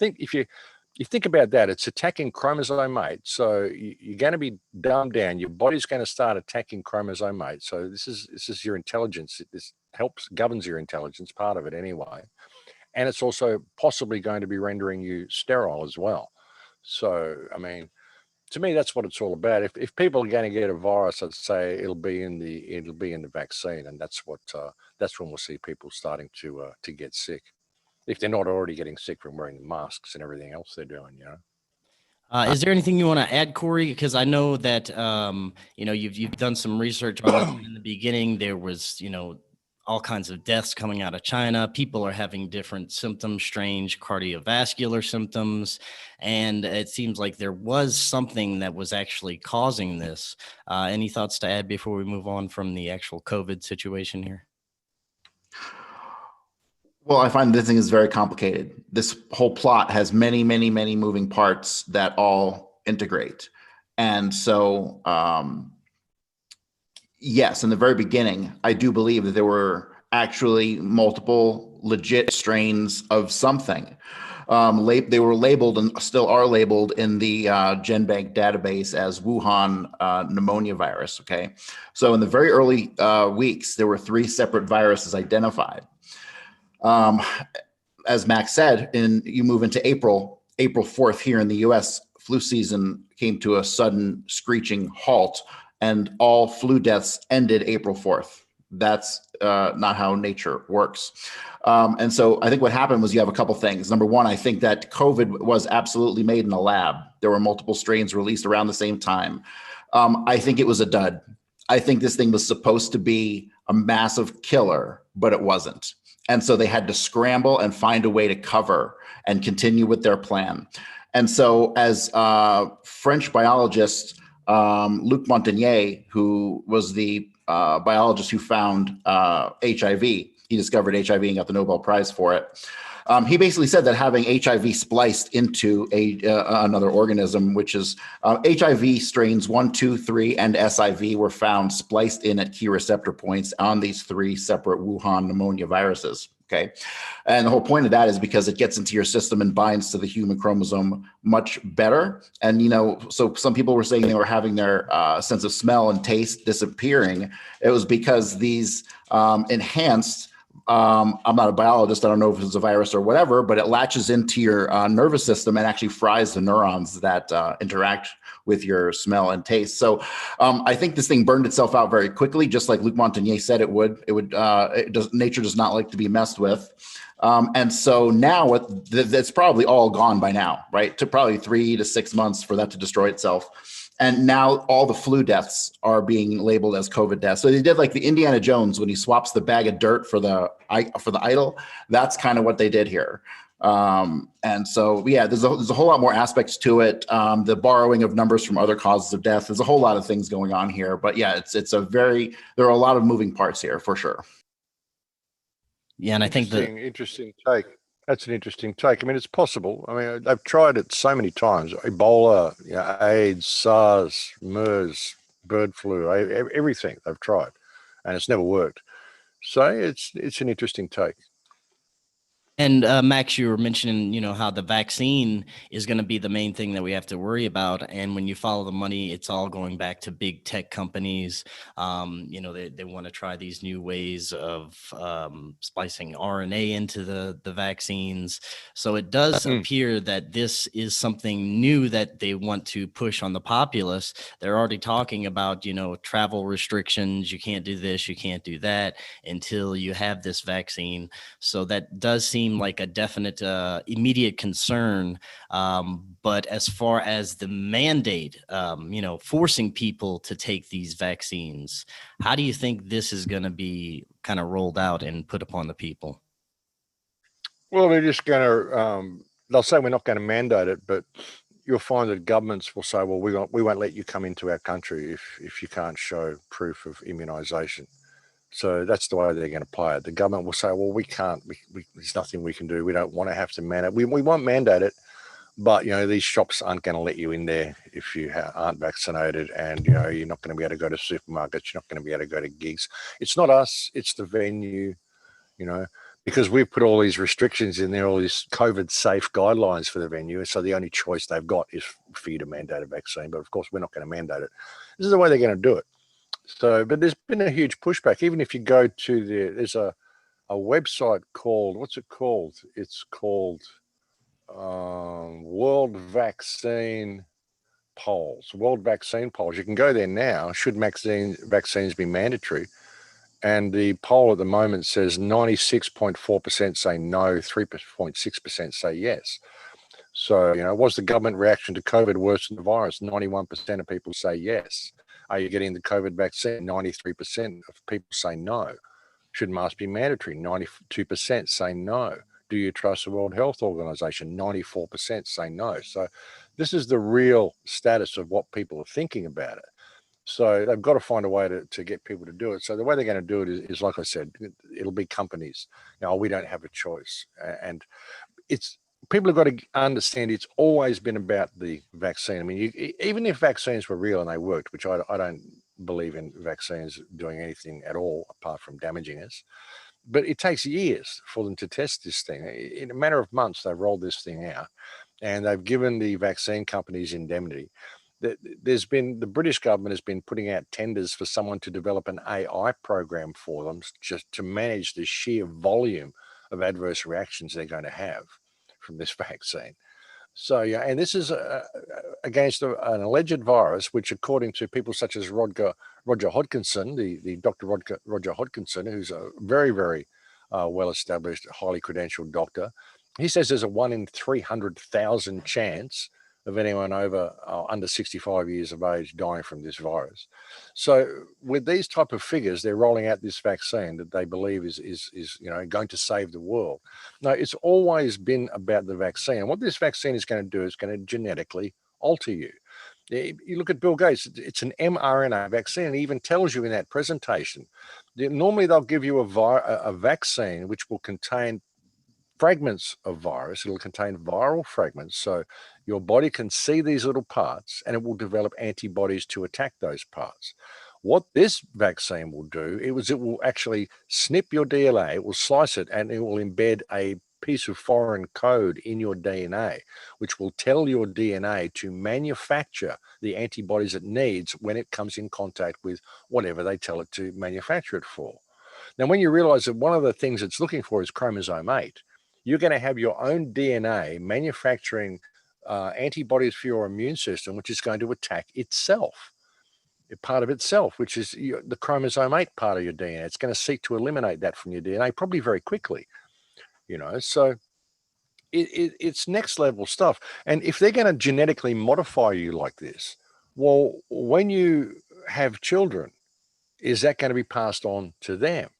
think about that, it's attacking chromosome 8. So you're going to be dumbed down. Your body's going to start attacking chromosome 8. So this is your intelligence. This governs your intelligence, part of it anyway. And it's also possibly going to be rendering you sterile as well. So, I mean, to me, that's what it's all about. If people are going to get a virus, I'd say it'll be in the vaccine, and that's when we'll see people starting to get sick, if they're not already getting sick from wearing the masks and everything else they're doing. Is there anything you want to add, Cory? Because I know that you've done some research on this. In the beginning, there was all kinds of deaths coming out of China. People are having different symptoms, strange cardiovascular symptoms. And it seems like there was something that was actually causing this. Any thoughts to add before we move on from the actual COVID situation here? Well, I find this thing is very complicated. This whole plot has many, many, many moving parts that all integrate. And so, yes, in the very beginning, I do believe that there were actually multiple legit strains of something. They were labeled and still are labeled in the GenBank database as Wuhan pneumonia virus. Okay, so in the very early weeks, there were 3 separate viruses identified. As Max said, you move into April 4th here in the U.S., flu season came to a sudden screeching halt, and all flu deaths ended April 4th. That's not how nature works. And so I think what happened was you have a couple things. Number one, I think that COVID was absolutely made in a lab. There were multiple strains released around the same time. I think it was a dud. I think this thing was supposed to be a massive killer, but it wasn't. And so they had to scramble and find a way to cover and continue with their plan. And so as French biologist Luc Montagnier, who was the biologist who found HIV, he discovered HIV and got the Nobel Prize for it. He basically said that having HIV spliced into another organism, which is HIV strains 1, 2, 3, and SIV were found spliced in at key receptor points on these 3 separate Wuhan pneumonia viruses. Okay. And the whole point of that is because it gets into your system and binds to the human chromosome much better. And, so some people were saying they were having their sense of smell and taste disappearing. It was because these enhanced, I'm not a biologist, I don't know if it's a virus or whatever, but it latches into your nervous system and actually fries the neurons that interact with your smell and taste. So I think this thing burned itself out very quickly, just like Luc Montagnier said it would. Nature does not like to be messed with. And so now that's probably all gone by now, right? It took probably 3 to 6 months for that to destroy itself. And now all the flu deaths are being labeled as COVID deaths. So they did like the Indiana Jones when he swaps the bag of dirt for the idol. That's kind of what they did here. And so, yeah, there's a whole lot more aspects to it. The borrowing of numbers from other causes of death. There's a whole lot of things going on here. But yeah, there are a lot of moving parts here for sure. Yeah, and I think interesting take. That's an interesting take. I mean, it's possible. I mean, they've tried it so many times. Ebola, AIDS, SARS, MERS, bird flu, everything they've tried, and it's never worked. So it's an interesting take. And Max, you were mentioning, how the vaccine is going to be the main thing that we have to worry about. And when you follow the money, it's all going back to big tech companies. They want to try these new ways of splicing RNA into the vaccines. So it does appear that this is something new that they want to push on the populace. They're already talking about, travel restrictions. You can't do this, you can't do that until you have this vaccine. So that does seem like a definite immediate concern, but as far as the mandate, forcing people to take these vaccines, how do you think this is going to be kind of rolled out and put upon the people? Well, they're just going to they'll say we're not going to mandate it, but you'll find that governments will say, well, we won't let you come into our country if you can't show proof of immunization. So that's the way they're going to play it. The government will say, well, we can't, there's nothing we can do. We don't want to have to mandate. We won't mandate it, but, these shops aren't going to let you in there if you aren't vaccinated, and, you're not going to be able to go to supermarkets. You're not going to be able to go to gigs. It's not us, it's the venue, because we've put all these restrictions in there, all these COVID safe guidelines for the venue. So the only choice they've got is for you to mandate a vaccine. But of course, we're not going to mandate it. This is the way they're going to do it. So, but there's been a huge pushback. Even if you go to there's a website called, what's it called? It's called World Vaccine Polls. World Vaccine Polls. You can go there now. Should vaccines be mandatory? And the poll at the moment says 96.4% say no, 3.6% say yes. So, was the government reaction to COVID worse than the virus? 91% of people say yes. Are you getting the COVID vaccine? 93% of people say no. Should masks be mandatory? 92% say no. Do you trust the World Health Organization? 94% say no. So this is the real status of what people are thinking about it. So they've got to find a way to get people to do it. So the way they're going to do it is like I said, it'll be companies. We don't have a choice. And people have got to understand it's always been about the vaccine. I mean, even if vaccines were real and they worked, which I don't believe in vaccines doing anything at all apart from damaging us, But it takes years for them to test this thing. In a matter of months, they've rolled this thing out, and they've given the vaccine companies indemnity. The British government has been putting out tenders for someone to develop an AI program for them just to manage the sheer volume of adverse reactions they're going to have from this vaccine. So, yeah, and this is against an alleged virus, which, according to people such as Roger Hodkinson, the Dr. Roger Hodkinson, who's a very, very well-established, highly credentialed doctor, he says there's a 1 in 300,000 chance of anyone under 65 years of age dying from this virus. So with these type of figures, they're rolling out this vaccine that they believe is going to save the world. No, it's always been about the vaccine. And what this vaccine is going to do is going to genetically alter you. You look at Bill Gates, it's an mRNA vaccine. And he even tells you in that presentation, normally they'll give you a vaccine which will contain fragments of virus. It'll contain viral fragments. So your body can see these little parts and it will develop antibodies to attack those parts. What this vaccine will do it will actually snip your DNA, it will slice it, and it will embed a piece of foreign code in your DNA, which will tell your DNA to manufacture the antibodies it needs when it comes in contact with whatever they tell it to manufacture it for. Now, when you realize that one of the things it's looking for is chromosome 8, you're going to have your own DNA manufacturing antibodies for your immune system, which is going to attack itself, a part of itself, which is the chromosome 8 part of your DNA. It's going to seek to eliminate that from your DNA, probably very quickly, so it's next level stuff. And if they're going to genetically modify you like this, well, when you have children, is that going to be passed on to them?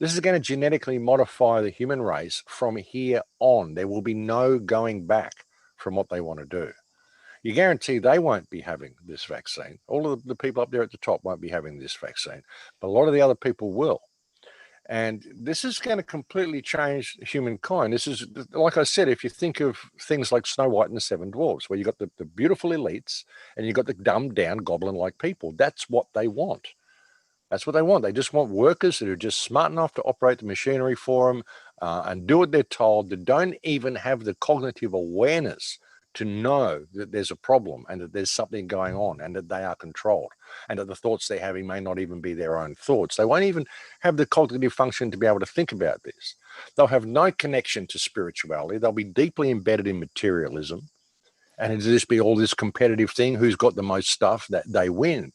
This is going to genetically modify the human race from here on. There will be no going back from what they want to do. You guarantee they won't be having this vaccine. All of the people up there at the top won't be having this vaccine, but a lot of the other people will. And this is going to completely change humankind. This is, like I said, if you think of things like Snow White and the Seven Dwarfs, where you've got the beautiful elites and you've got the dumbed down goblin-like people, that's what they want. That's what they want. They just want workers that are just smart enough to operate the machinery for them and do what they're told, that don't even have the cognitive awareness to know that there's a problem and that there's something going on and that they are controlled and that the thoughts they're having may not even be their own thoughts. They won't even have the cognitive function to be able to think about this. They'll have no connection to spirituality. They'll be deeply embedded in materialism, and it'll just be all this competitive thing. Who's got the most stuff, that they win.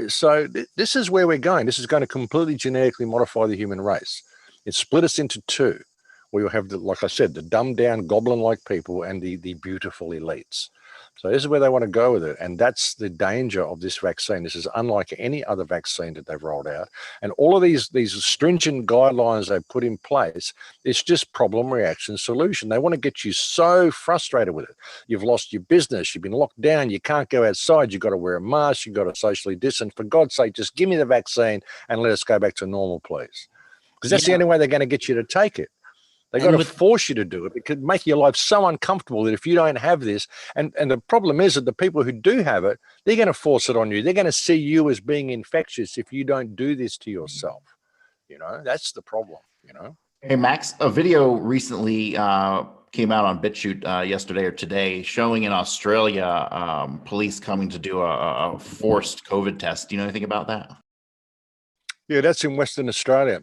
So this is where we're going. This is going to completely genetically modify the human race. It split us into two. We will have, like I said, the dumbed down goblin-like people and the beautiful elites. So this is where they want to go with it. And that's the danger of this vaccine. This is unlike any other vaccine that they've rolled out. And all of these stringent guidelines they've put in place, it's just problem, reaction, solution. They want to get you so frustrated with it. You've lost your business. You've been locked down. You can't go outside. You've got to wear a mask. You've got to socially distance. For God's sake, just give me the vaccine and let us go back to normal, please. Because that's the only way they're going to get you to take it. They've got to force you to do it. It could make your life so uncomfortable that if you don't have this, and the problem is that the people who do have it, they're going to force it on you. They're going to see you as being infectious if you don't do this to yourself. That's the problem, Hey, Max, a video recently came out on BitChute yesterday or today showing in Australia police coming to do a forced COVID test. Do you know anything about that? Yeah, that's in Western Australia.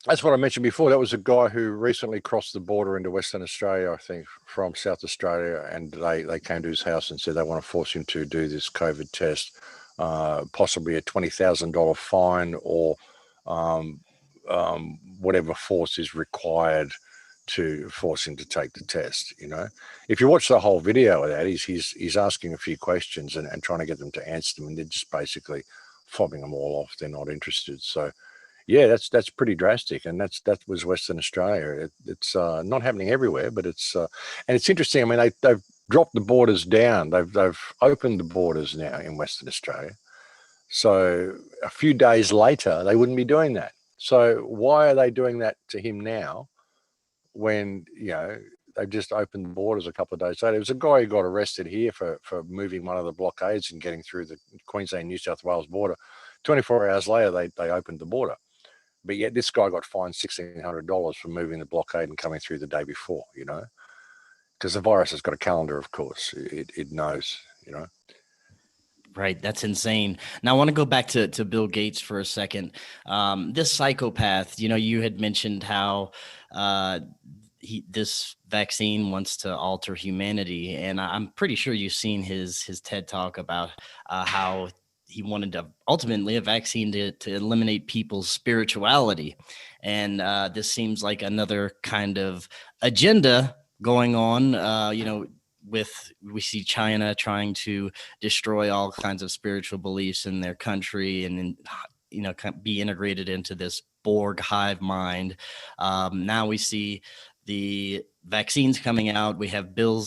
That's what I mentioned before. That was a guy who recently crossed the border into Western Australia, I think, from South Australia, and they came to his house and said they want to force him to do this COVID test, possibly a $20,000 fine or whatever force is required to force him to take the test. If you watch the whole video of that, he's asking a few questions and trying to get them to answer them, and they're just basically fobbing them all off. They're not interested. So yeah, that's pretty drastic, and that was Western Australia. It's not happening everywhere, but it's and it's interesting. I mean, they've dropped the borders down. They've opened the borders now in Western Australia. So a few days later, they wouldn't be doing that. So why are they doing that to him now, when they've just opened the borders a couple of days later? There was a guy who got arrested here for moving one of the blockades and getting through the Queensland-New South Wales border. 24 hours later, they opened the border. But yet this guy got fined $1,600 for moving the blockade and coming through the day before, you know, because the virus has got a calendar, of course. It knows, you know. Right. That's insane. Now, I want to go back to Bill Gates for a second. This psychopath, you know, you had mentioned how this vaccine wants to alter humanity. And I'm pretty sure you've seen his TED talk about how he wanted to ultimately a vaccine to eliminate people's spirituality. And this seems like another kind of agenda going on, you know, we see China trying to destroy all kinds of spiritual beliefs in their country and you know, be integrated into this Borg hive mind. Now we see the vaccines coming out. We have Bill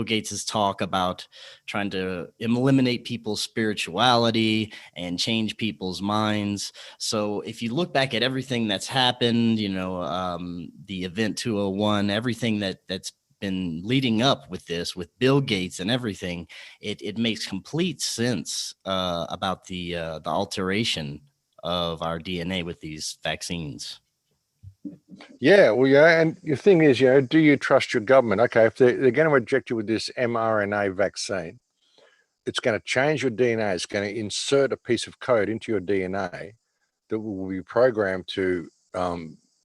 Gates's talk about trying to eliminate people's spirituality and change people's minds. So if you look back at everything that's happened, you know, the Event 201, everything that's been leading up with this, with Bill Gates and everything, it makes complete sense about the alteration of our DNA with these vaccines. Yeah, well, yeah, and the thing is, you know, do you trust your government? Okay, if they're going to inject you with this mRNA vaccine, it's going to change your DNA. It's going to insert a piece of code into your DNA that will be programmed to,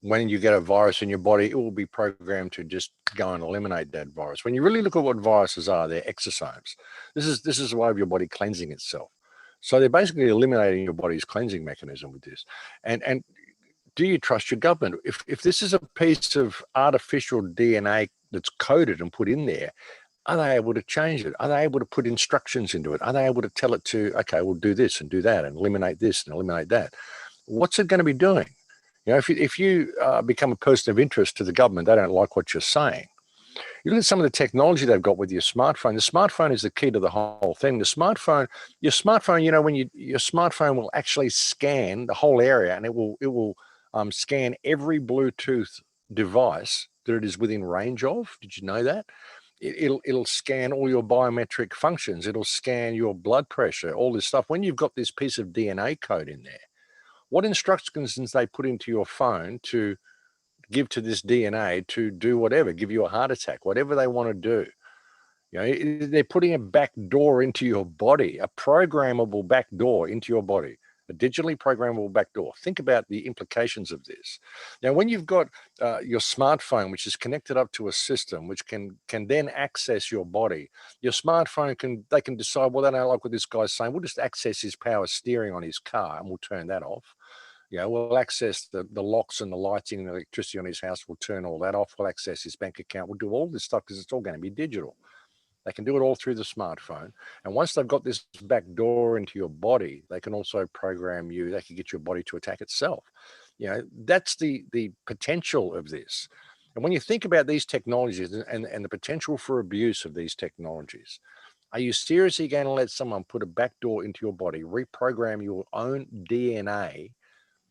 when you get a virus in your body, it will be programmed to just go and eliminate that virus. When you really look at what viruses are, they're exosomes. This is a way of your body cleansing itself. So they're basically eliminating your body's cleansing mechanism with this. And do you trust your government? If this is a piece of artificial DNA that's coded and put in there, are they able to change it? Are they able to put instructions into it? Are they able to tell it to, okay, we'll do this and do that and eliminate this and eliminate that? What's it going to be doing? You know, if you become a person of interest to the government, they don't like what you're saying. You look at some of the technology they've got with your smartphone. The smartphone is the key to the whole thing. Your smartphone, you know, when your smartphone will actually scan the whole area, and it will scan every Bluetooth device that it is within range of. Did you know that? It'll scan all your biometric functions. It'll scan your blood pressure, all this stuff. When you've got this piece of DNA code in there, what instructions they put into your phone to give to this DNA to do whatever, give you a heart attack, whatever they want to do. You know, they're putting a back door into your body, a programmable back door into your body, a digitally programmable back door. Think about the implications of this. Now, when you've got your smartphone, which is connected up to a system, which can then access your body, your smartphone they can decide, well, they don't like what this guy's saying. We'll just access his power steering on his car and we'll turn that off. Yeah, we'll access the locks and the lighting and the electricity on his house. We'll turn all that off. We'll access his bank account. We'll do all this stuff because it's all going to be digital. They can do it all through the smartphone. And once they've got this back door into your body, they can also program you. They can get your body to attack itself. You know, that's the potential of this. And when you think about these technologies and the potential for abuse of these technologies, are you seriously going to let someone put a back door into your body, reprogram your own DNA?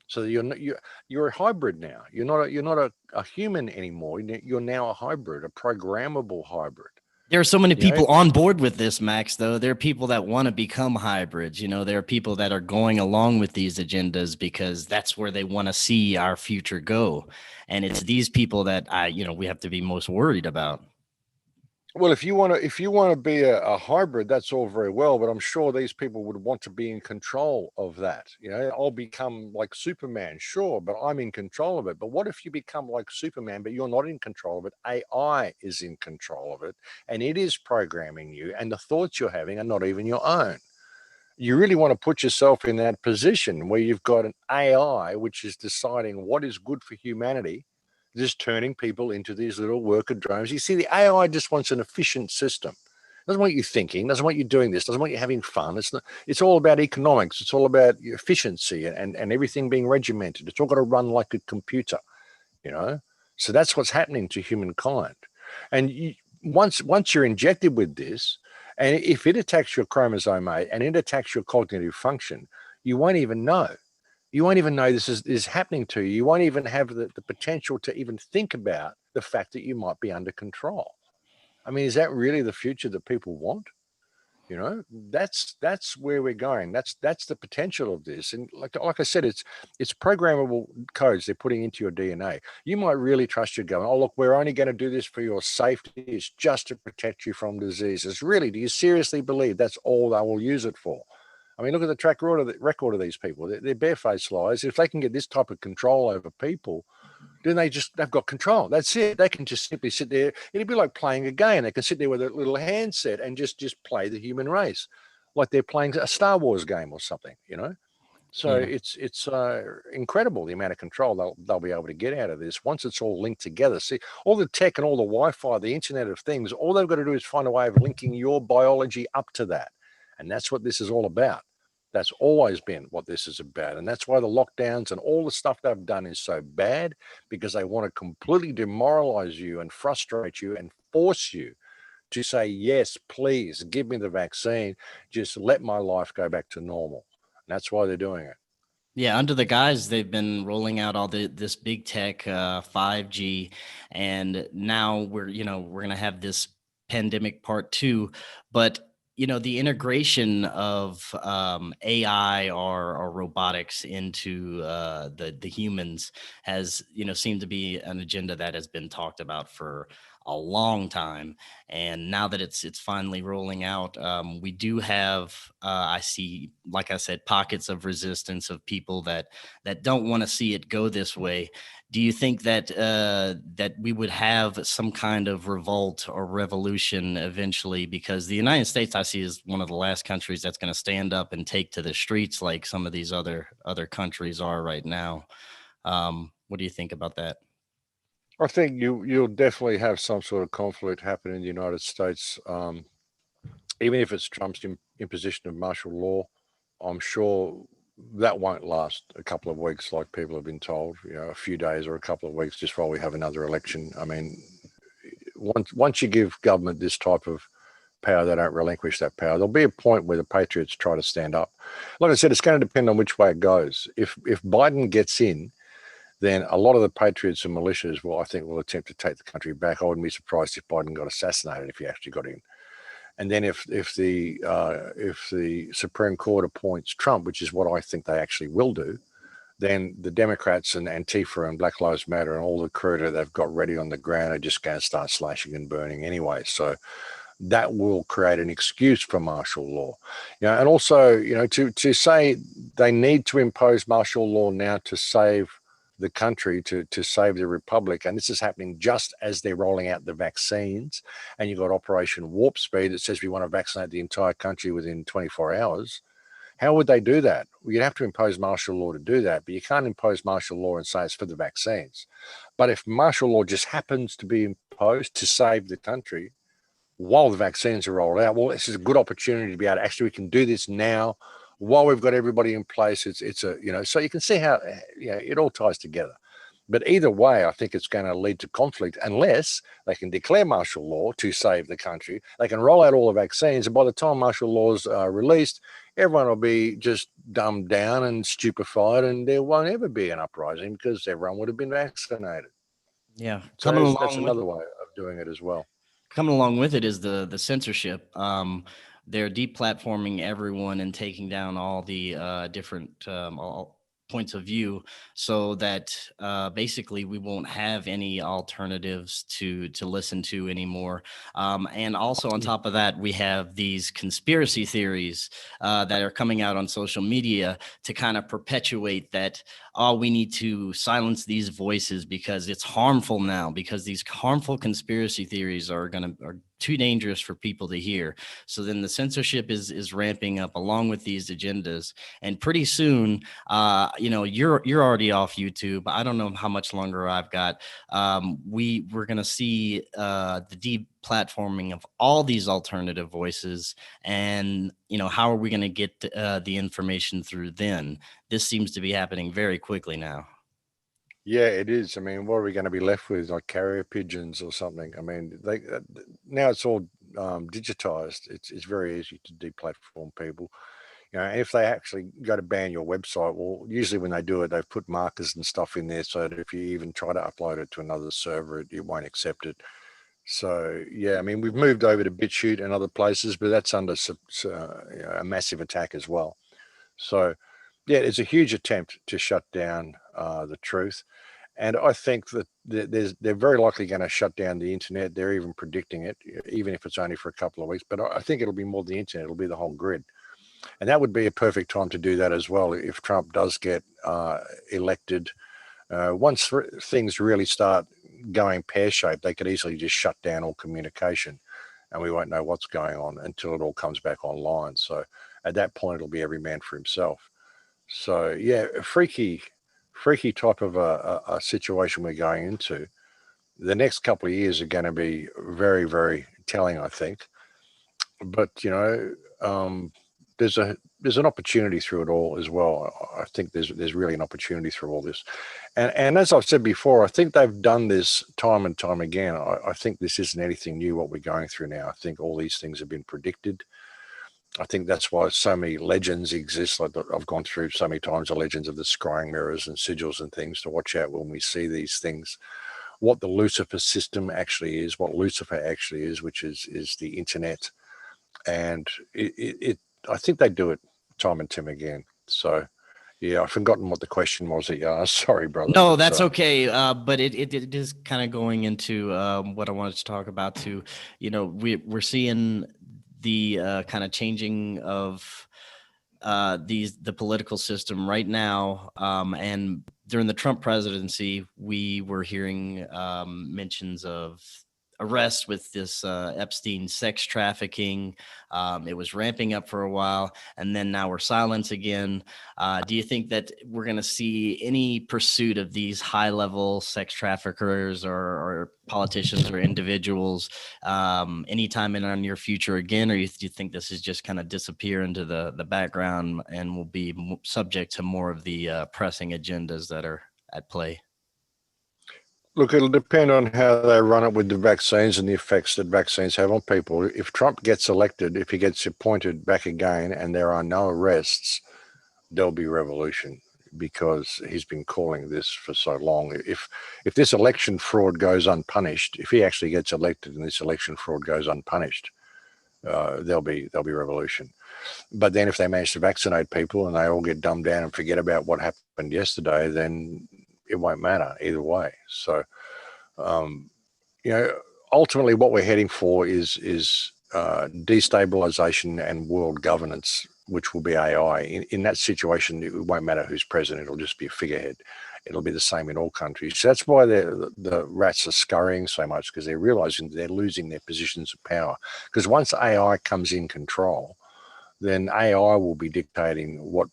So you're a hybrid now. You're not a human anymore. You're now a hybrid, a programmable hybrid. There are so many people on board with this, Max, though. There are people that want to become hybrids. You know, there are people that are going along with these agendas because that's where they want to see our future go. And it's these people that we have to be most worried about. Well, if you want to be a hybrid, that's all very well, but I'm sure these people would want to be in control of that. You know, I'll become like Superman, sure, but I'm in control of it. But what if you become like Superman, but you're not in control of it? AI is in control of it, and it is programming you, and the thoughts you're having are not even your own. You really want to put yourself in that position where you've got an AI which is deciding what is good for humanity, just turning people into these little worker drones. You see, the AI just wants an efficient system. Doesn't want you thinking, doesn't want you doing this, doesn't want you having fun. It's all about economics. It's all about efficiency and everything being regimented. It's all got to run like a computer, you know? So that's what's happening to humankind. And once you're injected with this, and if it attacks your chromosome 8 and it attacks your cognitive function, you won't even know. You won't even know this is happening to you. You won't even have the potential to even think about the fact that you might be under control. I mean, is that really the future that people want? You know, that's where we're going. That's the potential of this. And like I said, it's programmable codes they're putting into your DNA. You might really trust your government. Oh, look, we're only going to do this for your safety. It's just to protect you from diseases. Really, do you seriously believe that's all they will use it for? I mean, look at the track record of these people. They're barefaced lies. If they can get this type of control over people, then they've got control. That's it. They can just simply sit there. It'd be like playing a game. They can sit there with a little handset and just play the human race, like they're playing a Star Wars game or something, you know? So Yeah. it's incredible the amount of control they'll be able to get out of this once it's all linked together. See, all the tech and all the Wi-Fi, the Internet of Things, all they've got to do is find a way of linking your biology up to that. And that's what this is all about. That's always been what this is about. And that's why the lockdowns and all the stuff they've done is so bad, because they want to completely demoralize you and frustrate you and force you to say, yes, please give me the vaccine. Just let my life go back to normal. And that's why they're doing it. Yeah, under the guise they've been rolling out all this big tech 5G, and now we're gonna have this pandemic part two, but the integration of AI or robotics into the humans has seemed to be an agenda that has been talked about for a long time, and now that it's finally rolling out, we do have I see, like I said, pockets of resistance of people that don't want to see it go this way. Do you think that that we would have some kind of revolt or revolution eventually? Because the United States, I see, is one of the last countries that's going to stand up and take to the streets like some of these other countries are right now. What do you think about that? I think you'll definitely have some sort of conflict happen in the United States, even if it's Trump's imposition of martial law. I'm sure that won't last a couple of weeks, like people have been told. A few days or a couple of weeks, just while we have another election. I mean, once you give government this type of power, they don't relinquish that power. There'll be a point where the patriots try to stand up. Like I said, it's going to depend on which way it goes. If Biden gets in, then a lot of the patriots and militias will attempt to take the country back. I wouldn't be surprised if Biden got assassinated if he actually got in. And then if the Supreme Court appoints Trump, which is what I think they actually will do, then the Democrats and Antifa and Black Lives Matter and all the crew that they've got ready on the ground are just going to start slashing and burning anyway. So that will create an excuse for martial law. And also, to say they need to impose martial law now to save the country, to save the republic, and this is happening just as they're rolling out the vaccines, and you've got Operation Warp Speed that says we want to vaccinate the entire country within 24 hours. How would they do that? Well, you'd have to impose martial law to do that, but you can't impose martial law and say it's for the vaccines. But if martial law just happens to be imposed to save the country while the vaccines are rolled out, well, this is a good opportunity to be able to actually, we can do this now while we've got everybody in place. It's a, so you can see how, it all ties together. But either way, I think it's going to lead to conflict unless they can declare martial law to save the country. They can roll out all the vaccines, and by the time martial laws are released, everyone will be just dumbed down and stupefied, and there won't ever be an uprising because everyone would have been vaccinated. Yeah, So that's another way of doing it as well. Coming along with it is the censorship. They're deplatforming everyone and taking down all the different all points of view, so that basically we won't have any alternatives to listen to anymore. And also on top of that, we have these conspiracy theories that are coming out on social media to kind of perpetuate that, oh, we need to silence these voices because it's harmful now, because these harmful conspiracy theories are too dangerous for people to hear. So then the censorship is ramping up along with these agendas, and pretty soon, you're already off YouTube. I don't know how much longer I've got. We're gonna see the deplatforming of all these alternative voices, and how are we gonna get the information through then? This seems to be happening very quickly now. Yeah, it is. I mean, what are we going to be left with? Like carrier pigeons or something? I mean, now it's all digitized. It's very easy to deplatform people. If they actually go to ban your website, well, usually when they do it, they've put markers and stuff in there so that if you even try to upload it to another server, it won't accept it. So yeah, I mean, we've moved over to BitChute and other places, but that's under a massive attack as well. So yeah, it's a huge attempt to shut down the truth. And I think that they're very likely going to shut down the internet. They're even predicting it, even if it's only for a couple of weeks. But I think it'll be more the internet. It'll be the whole grid. And that would be a perfect time to do that as well. If Trump does get elected, once things really start going pear-shaped, they could easily just shut down all communication and we won't know what's going on until it all comes back online. So at that point, it'll be every man for himself. So yeah, freaky type of a situation we're going into. The next couple of years are going to be very, very telling, I think. But there's an opportunity through it all as well. I think there's really an opportunity through all this, and as I've said before, I think they've done this time and time again. I think this isn't anything new what we're going through now. I think all these things have been predicted. I think that's why so many legends exist. Like I've gone through so many times the legends of the scrying mirrors and sigils and things to watch out when we see these things. What the Lucifer system actually is, what Lucifer actually is, which is the internet, and I think they do it time and time again. So yeah, I've forgotten what the question was that you asked. Sorry, brother. No, that's okay. But it is kind of going into what I wanted to talk about too. We're seeing the kind of changing of the political system right now, and during the Trump presidency, we were hearing mentions of arrests with this Epstein sex trafficking. It was ramping up for a while, and then now we're silent again. Do you think that we're going to see any pursuit of these high-level sex traffickers or politicians or individuals anytime in our near future again, or do you think this is just kind of disappear into the background and will be subject to more of the pressing agendas that are at play? Look, it'll depend on how they run it with the vaccines and the effects that vaccines have on people. If Trump gets elected, if he gets appointed back again and there are no arrests, there'll be revolution because he's been calling this for so long. If this election fraud goes unpunished, if he actually gets elected and this election fraud goes unpunished, there'll be revolution. But then if they manage to vaccinate people and they all get dumbed down and forget about what happened yesterday, then it won't matter either way. So, ultimately what we're heading for is destabilization and world governance, which will be AI. In that situation, it won't matter who's president. It'll just be a figurehead. It'll be the same in all countries. So that's why the rats are scurrying so much, because they're realizing they're losing their positions of power. Because once AI comes in control, then AI will be dictating what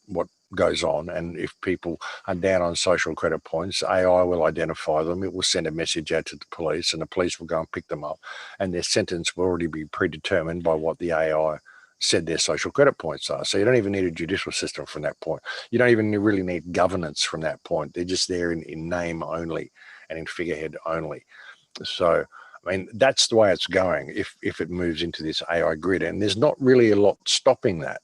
goes on. And if people are down on social credit points, AI will identify them. It will send a message out to the police and the police will go and pick them up. And their sentence will already be predetermined by what the AI said their social credit points are. So you don't even need a judicial system from that point. You don't even really need governance from that point. They're just there in name only and in figurehead only. So, I mean, that's the way it's going if it moves into this AI grid. And there's not really a lot stopping that.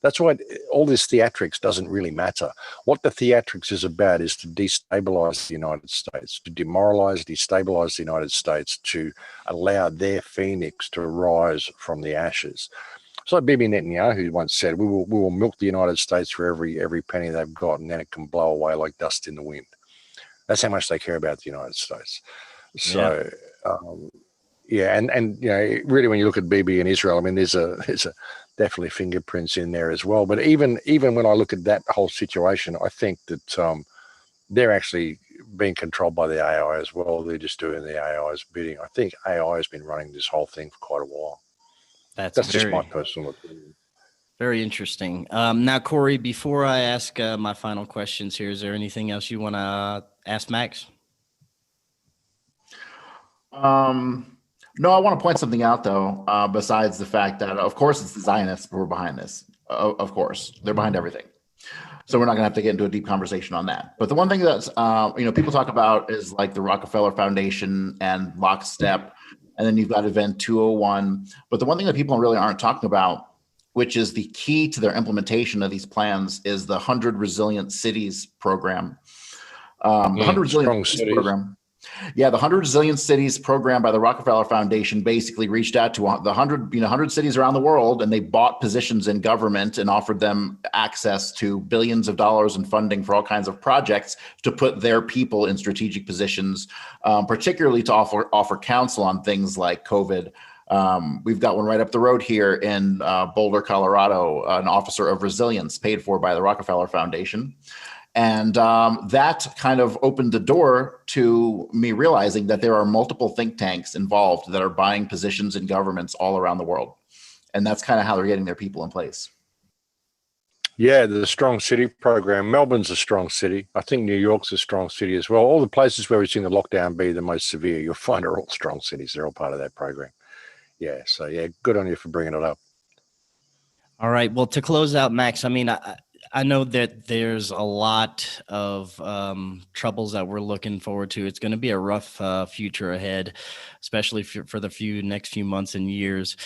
That's why all this theatrics doesn't really matter. What the theatrics is about is to destabilize the United States, to demoralize, destabilize the United States, to allow their phoenix to rise from the ashes. So Bibi Netanyahu once said, we will milk the United States for every penny they've got, and then it can blow away like dust in the wind. That's how much they care about the United States. So, and really, when you look at Bibi and Israel, I mean, there's a definitely fingerprints in there as well. But even when I look at that whole situation, I think that they're actually being controlled by the AI as well. They're just doing the AI's bidding. I think AI has been running this whole thing for quite a while. That's just my personal opinion. Very interesting. Now, Cory, before I ask my final questions here, is there anything else you want to ask Max? No, I want to point something out, though, besides the fact that, of course, it's the Zionists who are behind this. Of course, they're behind everything. So we're not going to have to get into a deep conversation on that. But the one thing that's, people talk about is like the Rockefeller Foundation and Lockstep, and then you've got Event 201. But the one thing that people really aren't talking about, which is the key to their implementation of these plans, is the 100 Resilient Cities program. The 100 Resilient Cities program. Yeah, the 100 Resilient Cities program by the Rockefeller Foundation basically reached out to the 100 cities around the world, and they bought positions in government and offered them access to billions of dollars in funding for all kinds of projects to put their people in strategic positions, particularly to offer counsel on things like COVID. We've got one right up the road here in Boulder, Colorado, an officer of resilience paid for by the Rockefeller Foundation. And that kind of opened the door to me realizing that there are multiple think tanks involved that are buying positions in governments all around the world. And that's kind of how they're getting their people in place. Yeah, the Strong City program. Melbourne's a strong city. I think New York's a strong city as well. All the places where we've seen the lockdown be the most severe, you'll find are all strong cities. They're all part of that program. Yeah, so yeah, good on you for bringing it up. All right. Well, to close out, Max, I mean, I know that there's a lot of troubles that we're looking forward to. It's going to be a rough future ahead, especially for the next few months and years.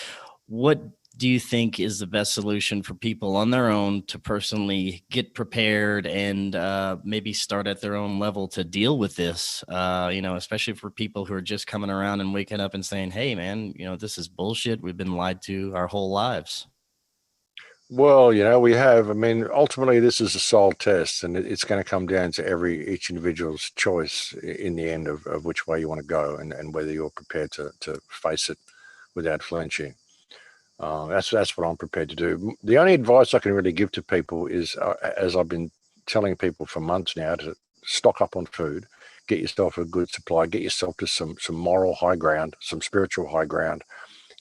What do you think is the best solution for people on their own to personally get prepared and maybe start at their own level to deal with this? Especially for people who are just coming around and waking up and saying, hey, man, this is bullshit. We've been lied to our whole lives. Well, we have. I mean, ultimately, this is a soul test, and it's going to come down to each individual's choice in the end of which way you want to go and whether you're prepared to face it without flinching. That's what I'm prepared to do. The only advice I can really give to people is, as I've been telling people for months now, to stock up on food, get yourself a good supply, get yourself to some moral high ground, some spiritual high ground.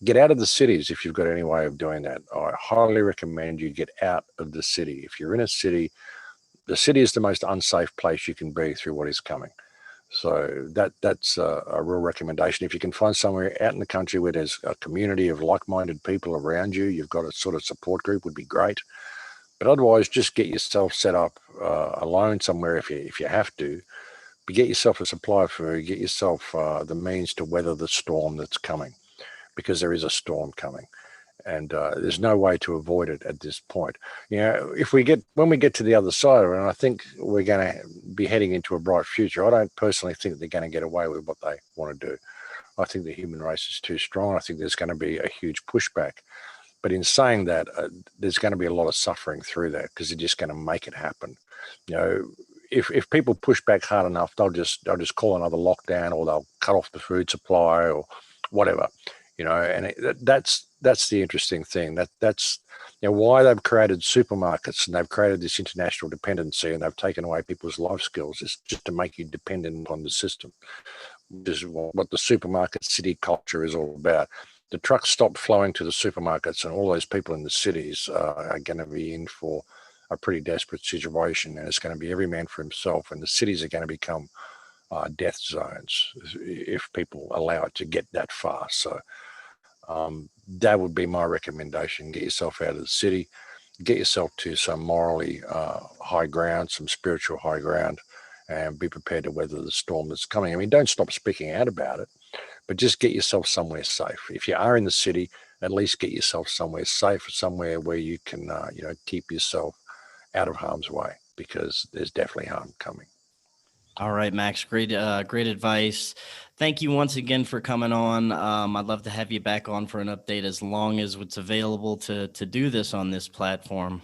Get out of the cities if you've got any way of doing that. I highly recommend you get out of the city. If you're in a city, the city is the most unsafe place you can be through what is coming. So that's a real recommendation. If you can find somewhere out in the country where there's a community of like-minded people around you, you've got a sort of support group, would be great. But otherwise, just get yourself set up alone somewhere if you have to. But get yourself a supply of food, get yourself the means to weather the storm that's coming, because there is a storm coming. And there's no way to avoid it at this point. When we get to the other side of it, and I think we're going to be heading into a bright future, I don't personally think they're going to get away with what they want to do. I think the human race is too strong. I think there's going to be a huge pushback. But in saying that, there's going to be a lot of suffering through that, because they're just going to make it happen. If people push back hard enough, they'll just call another lockdown, or they'll cut off the food supply or whatever. And that's the interesting thing. That's why they've created supermarkets, and they've created this international dependency, and they've taken away people's life skills. It's just to make you dependent on the system, which is what the supermarket city culture is all about. The trucks stop flowing to the supermarkets, and all those people in the cities are going to be in for a pretty desperate situation, and it's going to be every man for himself, and the cities are going to become death zones if people allow it to get that far. So that would be my recommendation. Get yourself out of the city, get yourself to some morally high ground, some spiritual high ground, and be prepared to weather the storm that's coming. I mean, don't stop speaking out about it, but just get yourself somewhere safe. If you are in the city, at least get yourself somewhere safe, somewhere where you can, keep yourself out of harm's way, because there's definitely harm coming. All right, Max, great advice. Thank you once again for coming on. I'd love to have you back on for an update as long as it's available to do this on this platform.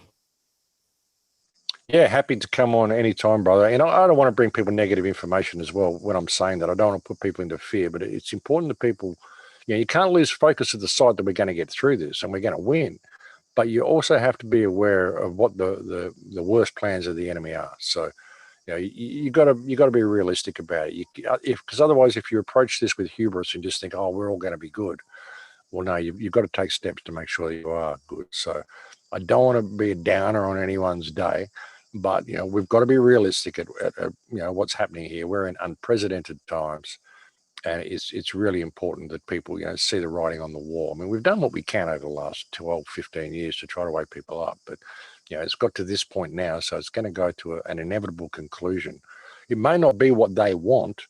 Yeah, happy to come on anytime, brother. And I don't want to bring people negative information as well when I'm saying that. I don't want to put people into fear, but it's important that people, you can't lose focus of the sight that we're going to get through this and we're going to win. But you also have to be aware of what the worst plans of the enemy are. So, you got to be realistic about it. Because otherwise, if you approach this with hubris and just think, oh, we're all going to be good, well, no, you've got to take steps to make sure that you are good. So, I don't want to be a downer on anyone's day, but we've got to be realistic at what's happening here. We're in unprecedented times, and it's really important that people see the writing on the wall. I mean, we've done what we can over the last 12, 15 years to try to wake people up, but it's got to this point now, so it's going to go to an inevitable conclusion. It may not be what they want.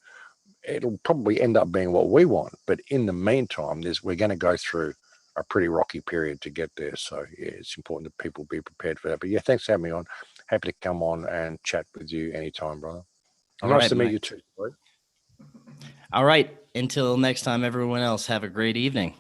It'll probably end up being what we want. But in the meantime, we're going to go through a pretty rocky period to get there. So, yeah, it's important that people be prepared for that. But, yeah, thanks for having me on. Happy to come on and chat with you anytime, brother. Nice to meet you too, boy. All right. Until next time, everyone else, have a great evening.